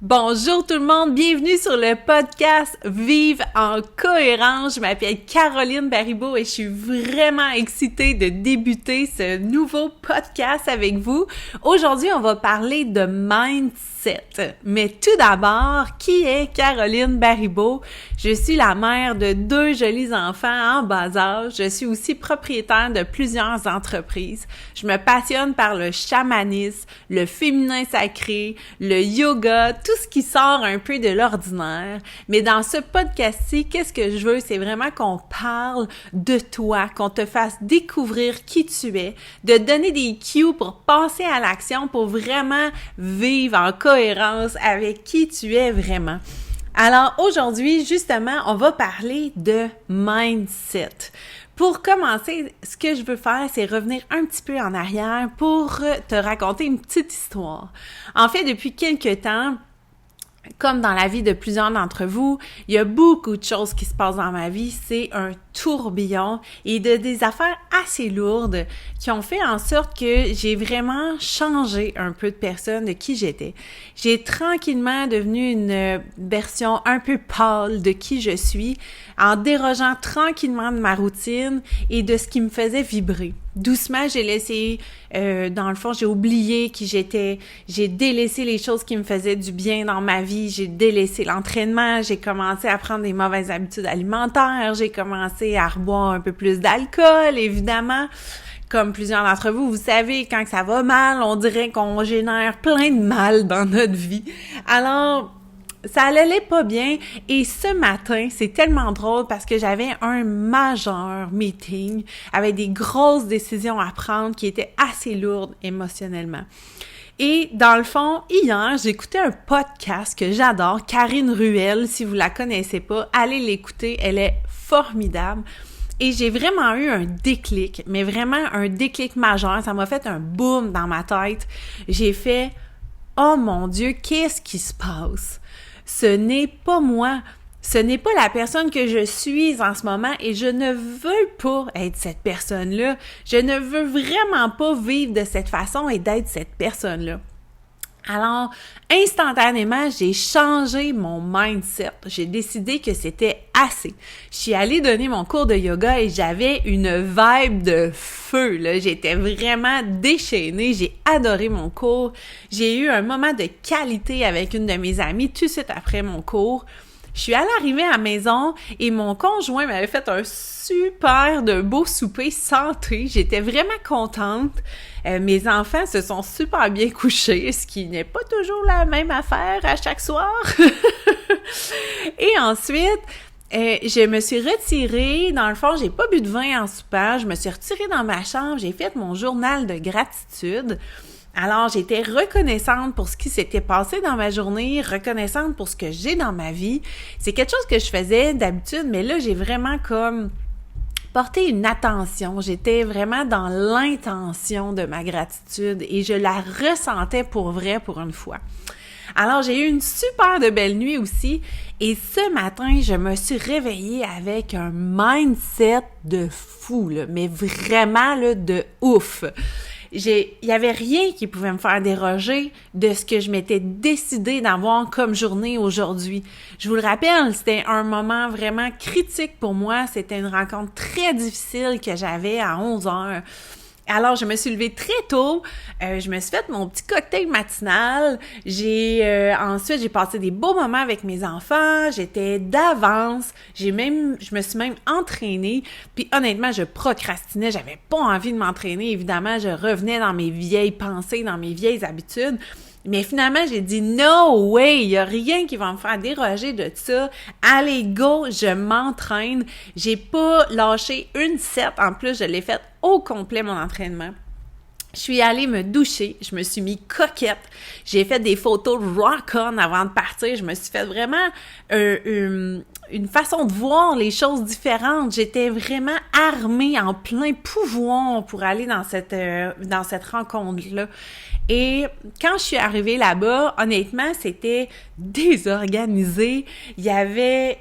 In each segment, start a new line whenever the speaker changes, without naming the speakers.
Bonjour tout le monde, bienvenue sur le podcast Vive en cohérence. Je m'appelle Caroline Baribeau et je suis vraiment excitée de débuter ce nouveau podcast avec vous. Aujourd'hui, on va parler de mindset. Mais tout d'abord, qui est Caroline Baribeau? Je suis la mère de 2 jolis enfants en bas âge. Je suis aussi propriétaire de plusieurs entreprises. Je me passionne par le chamanisme, le féminin sacré, le yoga, tout ce qui sort un peu de l'ordinaire. Mais dans ce podcast-ci, qu'est-ce que je veux? C'est vraiment qu'on parle de toi, qu'on te fasse découvrir qui tu es, de donner des cues pour passer à l'action, pour vraiment vivre en cohérence avec qui tu es vraiment. Alors aujourd'hui, justement, on va parler de mindset. Pour commencer, ce que je veux faire, c'est revenir un petit peu en arrière pour te raconter une petite histoire. En fait, depuis quelques temps, comme dans la vie de plusieurs d'entre vous, il y a beaucoup de choses qui se passent dans ma vie. C'est un tourbillon et des affaires assez lourdes qui ont fait en sorte que j'ai vraiment changé un peu de personne, de qui j'étais. J'ai tranquillement devenu une version un peu pâle de qui je suis, en dérogeant tranquillement de ma routine et de ce qui me faisait vibrer. Doucement, j'ai laissé, dans le fond, j'ai oublié qui j'étais, j'ai délaissé les choses qui me faisaient du bien dans ma vie, j'ai délaissé l'entraînement, j'ai commencé à prendre des mauvaises habitudes alimentaires, j'ai commencé à reboire un peu plus d'alcool, évidemment. Comme plusieurs d'entre vous, vous savez, quand ça va mal, on dirait qu'on génère plein de mal dans notre vie. Alors, ça allait pas bien et ce matin, c'est tellement drôle parce que j'avais un majeur meeting avec des grosses décisions à prendre qui étaient assez lourdes émotionnellement. Et dans le fond, hier, j'écoutais un podcast que j'adore, Karine Ruel, si vous la connaissez pas, allez l'écouter, elle est formidable. Et j'ai vraiment eu un déclic, mais vraiment un déclic majeur, ça m'a fait un boom dans ma tête. J'ai fait « Oh mon Dieu, qu'est-ce qui se passe? » Ce n'est pas moi, ce n'est pas la personne que je suis en ce moment et je ne veux pas être cette personne-là. Je ne veux vraiment pas vivre de cette façon et d'être cette personne-là. Alors, instantanément, j'ai changé mon mindset. J'ai décidé que c'était assez. Je suis allée donner mon cours de yoga et j'avais une vibe de feu, là. J'étais vraiment déchaînée. J'ai adoré mon cours. J'ai eu un moment de qualité avec une de mes amies tout de suite après mon cours. Je suis allée arriver à la maison et mon conjoint m'avait fait un super de beau souper santé. J'étais vraiment contente. Mes enfants se sont super bien couchés, ce qui n'est pas toujours la même affaire à chaque soir. Et ensuite, je me suis retirée. Dans le fond, j'ai pas bu de vin en soupant. Je me suis retirée dans ma chambre. J'ai fait mon journal de gratitude. Alors, j'étais reconnaissante pour ce qui s'était passé dans ma journée, reconnaissante pour ce que j'ai dans ma vie. C'est quelque chose que je faisais d'habitude, mais là, j'ai vraiment comme porté une attention. J'étais vraiment dans l'intention de ma gratitude et je la ressentais pour vrai pour une fois. Alors, j'ai eu une super de belle nuit aussi et ce matin, je me suis réveillée avec un mindset de fou, là, mais vraiment là, de ouf. Il y avait rien qui pouvait me faire déroger de ce que je m'étais décidée d'avoir comme journée aujourd'hui. Je vous le rappelle, c'était un moment vraiment critique pour moi. C'était une rencontre très difficile que j'avais à 11h. Alors, je me suis levée très tôt, je me suis fait mon petit cocktail matinal, ensuite, j'ai passé des beaux moments avec mes enfants, j'étais d'avance, je me suis même entraînée, puis honnêtement, je procrastinais, j'avais pas envie de m'entraîner, évidemment, je revenais dans mes vieilles pensées, dans mes vieilles habitudes. Mais finalement, j'ai dit « No way! Il y a rien qui va me faire déroger de ça. Allez, go! Je m'entraîne. » J'ai pas lâché une set. En plus, je l'ai fait au complet, mon entraînement. Je suis allée me doucher. Je me suis mis coquette. J'ai fait des photos rock-on avant de partir. Je me suis fait vraiment une façon de voir les choses différentes. J'étais vraiment armée en plein pouvoir pour aller dans cette rencontre-là. Et quand je suis arrivée là-bas, honnêtement, c'était désorganisé. Il y avait...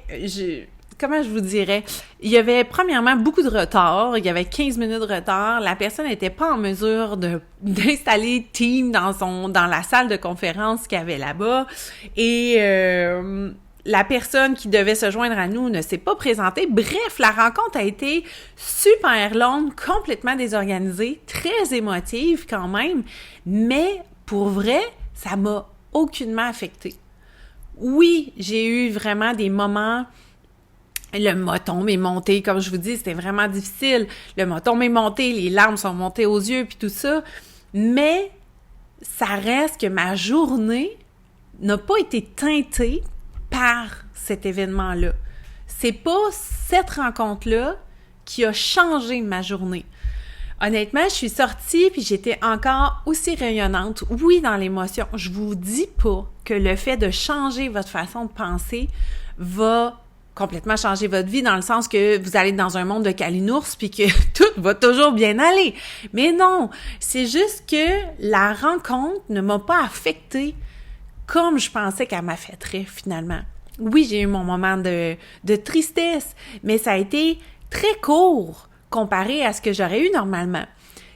comment je vous dirais, il y avait premièrement beaucoup de retard, il y avait 15 minutes de retard, la personne n'était pas en mesure d'installer Teams dans la salle de conférence qu'il y avait là-bas, et la personne qui devait se joindre à nous ne s'est pas présentée. Bref, la rencontre a été super longue, complètement désorganisée, très émotive quand même, mais pour vrai, ça m'a aucunement affectée. Oui, j'ai eu vraiment des moments, le moton m'est monté, comme je vous dis, c'était vraiment difficile. Le moton m'est monté, les larmes sont montées aux yeux, puis tout ça, mais ça reste que ma journée n'a pas été teintée par cet événement-là. C'est pas cette rencontre-là qui a changé ma journée. Honnêtement, je suis sortie puis j'étais encore aussi rayonnante. Oui, dans l'émotion. Je vous dis pas que le fait de changer votre façon de penser va complètement changer votre vie dans le sens que vous allez dans un monde de calinours puis que tout va toujours bien aller. Mais non, c'est juste que la rencontre ne m'a pas affectée comme je pensais qu'elle m'affecterait finalement. Oui, j'ai eu mon moment de tristesse, mais ça a été très court comparé à ce que j'aurais eu normalement.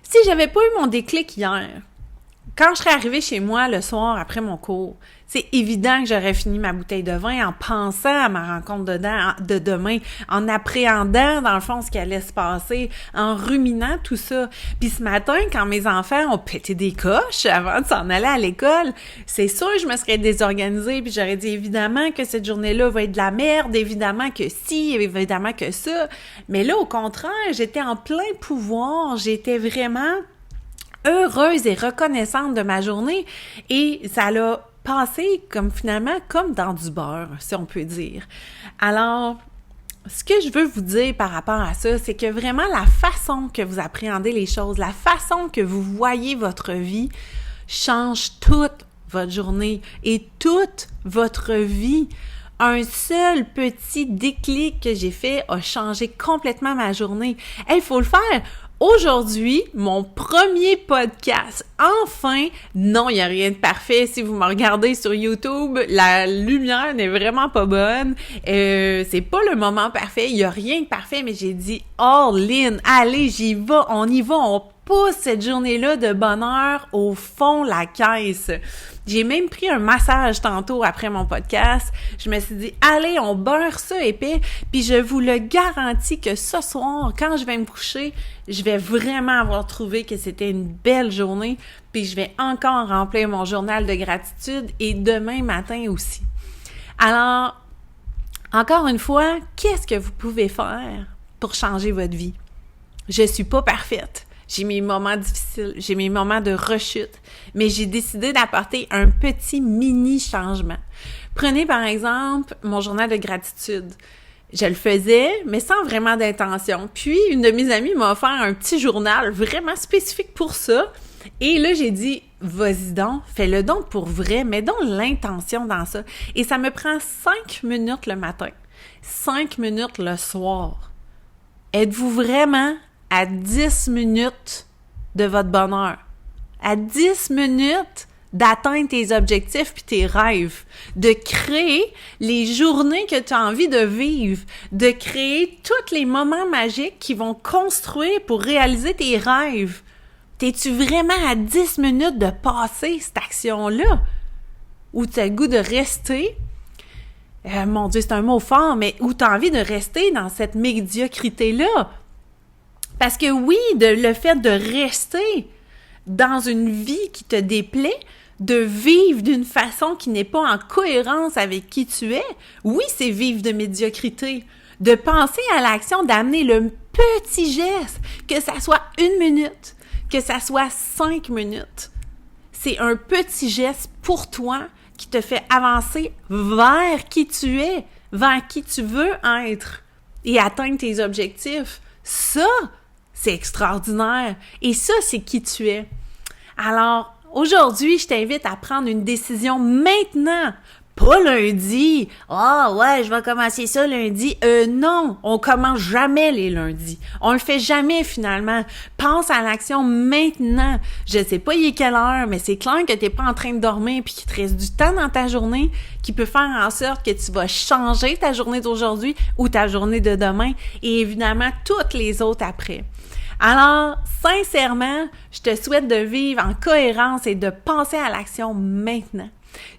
Si j'avais pas eu mon déclic hier, quand je serais arrivée chez moi le soir après mon cours, c'est évident que j'aurais fini ma bouteille de vin en pensant à ma rencontre de demain, en appréhendant dans le fond ce qui allait se passer, en ruminant tout ça. Puis ce matin, quand mes enfants ont pété des coches avant de s'en aller à l'école, c'est sûr que je me serais désorganisée puis j'aurais dit évidemment que cette journée-là va être de la merde, évidemment que si, évidemment que ça. Mais là, au contraire, j'étais en plein pouvoir, j'étais vraiment heureuse et reconnaissante de ma journée et ça l'a passé comme dans du beurre, si on peut dire. Alors, ce que je veux vous dire par rapport à ça, c'est que vraiment la façon que vous appréhendez les choses, la façon que vous voyez votre vie change toute votre journée et toute votre vie. Un seul petit déclic que j'ai fait a changé complètement ma journée. Il faut le faire. Aujourd'hui, mon premier podcast. Enfin, non, il n'y a rien de parfait. Si vous me regardez sur YouTube, la lumière n'est vraiment pas bonne. C'est pas le moment parfait. Il n'y a rien de parfait, mais j'ai dit all in. Allez, j'y vais. On y va. On pousse cette journée-là de bonheur au fond la caisse. J'ai même pris un massage tantôt après mon podcast. Je me suis dit, allez, on beurre ça épais. Puis je vous le garantis que ce soir, quand je vais me coucher, je vais vraiment avoir trouvé que c'était une belle journée. Puis je vais encore remplir mon journal de gratitude et demain matin aussi. Alors, encore une fois, qu'est-ce que vous pouvez faire pour changer votre vie? Je suis pas parfaite. J'ai mes moments difficiles, j'ai mes moments de rechute, mais j'ai décidé d'apporter un petit mini changement. Prenez par exemple mon journal de gratitude. Je le faisais, mais sans vraiment d'intention. Puis, une de mes amies m'a offert un petit journal vraiment spécifique pour ça. Et là, j'ai dit, vas-y donc, fais-le donc pour vrai, mets donc l'intention dans ça. Et ça me prend 5 minutes le matin, 5 minutes le soir. Êtes-vous vraiment à 10 minutes de votre bonheur, à 10 minutes d'atteindre tes objectifs puis tes rêves, de créer les journées que tu as envie de vivre, de créer tous les moments magiques qui vont construire pour réaliser tes rêves. T'es-tu vraiment à 10 minutes de passer cette action-là? Ou tu as le goût de rester, mon Dieu, c'est un mot fort, mais où tu as envie de rester dans cette médiocrité-là? Parce que oui, le fait de rester dans une vie qui te déplaît, de vivre d'une façon qui n'est pas en cohérence avec qui tu es, oui, c'est vivre de médiocrité. De penser à l'action, d'amener le petit geste, que ça soit 1 minute, que ça soit 5 minutes. C'est un petit geste pour toi qui te fait avancer vers qui tu es, vers qui tu veux être et atteindre tes objectifs. Ça, c'est extraordinaire. Et ça, c'est qui tu es. Alors, aujourd'hui, je t'invite à prendre une décision maintenant Pas lundi. Ah ouais, je vais commencer ça lundi. Non, on commence jamais les lundis. On le fait jamais finalement. Pense à l'action maintenant. Je sais pas il est quelle heure, mais c'est clair que t'es pas en train de dormir puis qu'il te reste du temps dans ta journée qui peut faire en sorte que tu vas changer ta journée d'aujourd'hui ou ta journée de demain et évidemment toutes les autres après. Alors, sincèrement, je te souhaite de vivre en cohérence et de penser à l'action maintenant.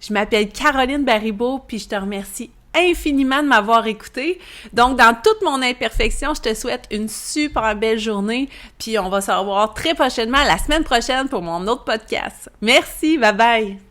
Je m'appelle Caroline Baribeau, puis je te remercie infiniment de m'avoir écouté. Donc, dans toute mon imperfection, je te souhaite une super belle journée, puis on va se revoir très prochainement, la semaine prochaine, pour mon autre podcast. Merci, bye bye!